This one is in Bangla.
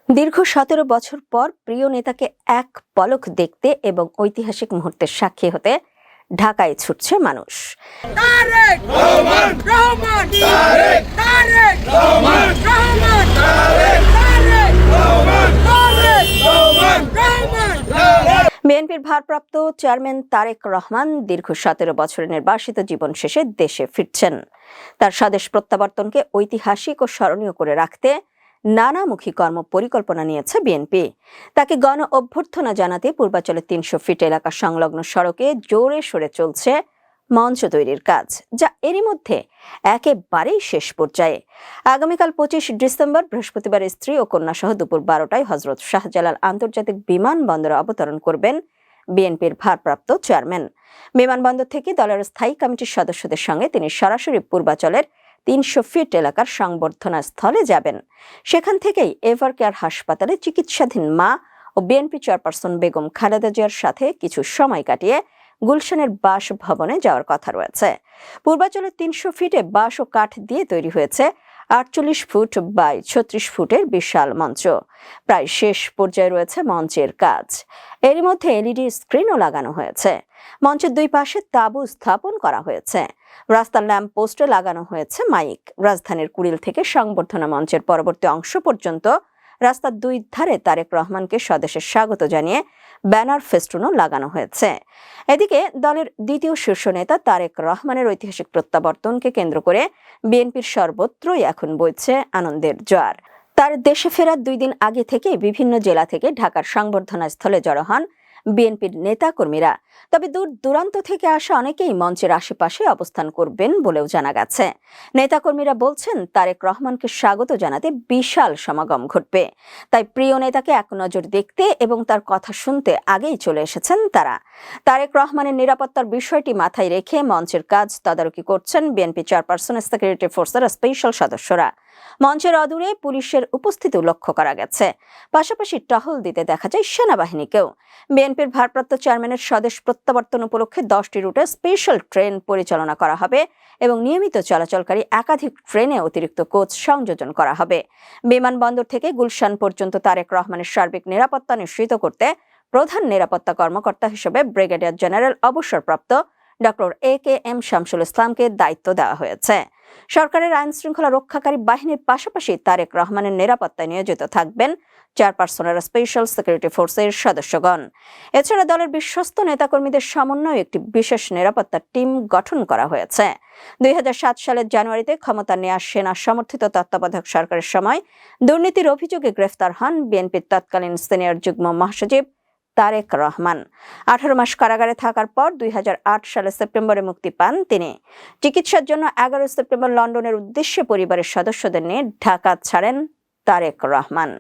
দীর্ঘ 17 বছর পর প্রিয় নেতাকে এক পলক দেখতে এবং ঐতিহাসিক মুহূর্তের সাক্ষী হতে ঢাকায় ছুটছে মানুষ। বিএনপির ভারপ্রাপ্ত চেয়ারম্যান তারেক রহমান দীর্ঘ 17 বছরের নির্বাসিত জীবন শেষে দেশে ফিরছেন। তার স্বদেশ প্রত্যাবর্তনকে ঐতিহাসিক ও স্মরণীয় করে রাখতে নানামুখী কর্ম পরিকল্পনা নিয়েছে বিএনপি। তাকে গণ অভ্যর্থনা জানাতে পূর্বাঞ্চলের 300 ফিট এলাকা সংলগ্ন সড়কে জোরে সোরে চলছে মঞ্চ তৈরির কাজ, যা এরই মধ্যে একেবারেই শেষ পর্যায়ে। আগামীকাল 25 ডিসেম্বর বৃহস্পতিবার স্ত্রী ও কন্যা সহ দুপুর 12টায় হযরত শাহজালাল আন্তর্জাতিক বিমানবন্দরে অবতরণ করবেন বিএনপির ভারপ্রাপ্ত চেয়ারম্যান। বিমানবন্দর থেকে দলের স্থায়ী কমিটির সদস্যদের সঙ্গে তিনি সরাসরি পূর্বাঞ্চলের 300 ফিট এলাকার সংবর্ধনা স্থলে যাবেন। সেখান থেকেই এভার কেয়ার হাসপাতালে চিকিৎসাধীন মা ও বিএনপি চেয়ারপারসন বেগম খালেদা জিয়ার সাথে কিছু সময় কাটিয়ে গুলশানের বাসভবনে যাওয়ার কথা রয়েছে। পূর্বাঞ্চলের 300 ফিটে বাঁশ ও কাঠ দিয়ে তৈরি হয়েছে 48 ফুট বাই 36 ফুটের বিশাল মঞ্চ। প্রায় শেষ পর্যায়ে রয়েছে মঞ্চের কাজ। এরই মধ্যে এলইডি স্ক্রিনও লাগানো হয়েছে। মঞ্চের দুই পাশে তাঁবু স্থাপন করা হয়েছে। রাস্তার ল্যাম্প পোস্টে লাগানো হয়েছে মাইক। রাজধানীর কুড়িল থেকে সংবর্ধনা মঞ্চের পরবর্তী অংশ পর্যন্ত রাস্তার দুই ধারে তারেক রহমানকে স্বদেশে স্বাগত জানিয়ে ব্যানার ফেস্টুনও লাগানো হয়েছে। এদিকে দলের দ্বিতীয় শীর্ষ নেতা তারেক রহমানের ঐতিহাসিক প্রত্যাবর্তনকে কেন্দ্র করে বিএনপির সর্বত্রই এখন বইছে আনন্দের জোয়ার। তার দেশে ফেরার 2 দিন আগে থেকে বিভিন্ন জেলা থেকে ঢাকার সংবর্ধনা স্থলে জড়ো হন বিএনপির নেতাকর্মীরা। তবে দূর দূরান্ত থেকে আসা অনেকেই মঞ্চের আশেপাশে অবস্থান করবেন বলেও জানা গেছে। নেতাকর্মীরা বলছেন তারেক রহমানকে স্বাগত জানাতে বিশাল সমাগম ঘটবে। তাই প্রিয় নেতাকে এক নজর দেখতে এবং তার কথা শুনতে আগেই চলে এসেছেন তারা। তারেক রহমানের নিরাপত্তার বিষয়টি মাথায় রেখে মঞ্চের কাজ তদারকি করছেন বিএনপি চেয়ারপারসন সিকিউরিটি ফোর্সের স্পেশাল সদস্যরা। মঞ্চের অদূরে পুলিশের উপস্থিতিও লক্ষ্য করা গেছে। পাশাপাশি টহল দিতে দেখা যায় সেনাবাহিনীকেও। বিএনপির ভারপ্রাপ্ত চেয়ারম্যানের স্বদেশ প্রত্যাবর্তন উপলক্ষে 10টি রুটে স্পেশাল ট্রেন পরিচালনা করা হবে এবং নিয়মিত চলাচলকারী একাধিক ট্রেনে অতিরিক্ত কোচ সংযোজন করা হবে। বিমানবন্দর থেকে গুলশান পর্যন্ত তারেক রহমানের সার্বিক নিরাপত্তা নিশ্চিত করতে প্রধান নিরাপত্তা কর্মকর্তা হিসেবে ব্রিগেডিয়ার জেনারেল অবসরপ্রাপ্ত ডক্টর AKM শামসুল ইসলামকে দায়িত্ব দেওয়া হয়েছে। সরকারের আইন শৃঙ্খলা রক্ষাকারী বাহিনীর পাশাপাশি তারেক রহমানের নিরাপত্তায় নিয়োজিত থাকবেন চেয়ারপারসনের স্পেশাল সিকিউরিটি ফোর্সের সদস্যগণ। এছাড়া দলের বিশ্বস্ত নেতাকর্মীদের সমন্বয়ে একটি বিশেষ নিরাপত্তা টিম গঠন করা হয়েছে। 2007 সালের জানুয়ারিতে ক্ষমতা নেওয়া সেনা সমর্থিত তত্ত্বাবধায়ক সরকারের সময় দুর্নীতির অভিযোগে গ্রেফতার হন বিএনপির তৎকালীন সিনিয়র যুগ্ম মহাসচিব তারেক রহমান। 18 মাস কারাগারে থাকার পর 2008 সালের সেপ্টেম্বরে মুক্তি পান তিনি। চিকিৎসার জন্য 11 সেপ্টেম্বর লন্ডনের উদ্দেশ্যে পরিবারের সদস্যদের নিয়ে ঢাকা ছাড়েন তারেক রহমান।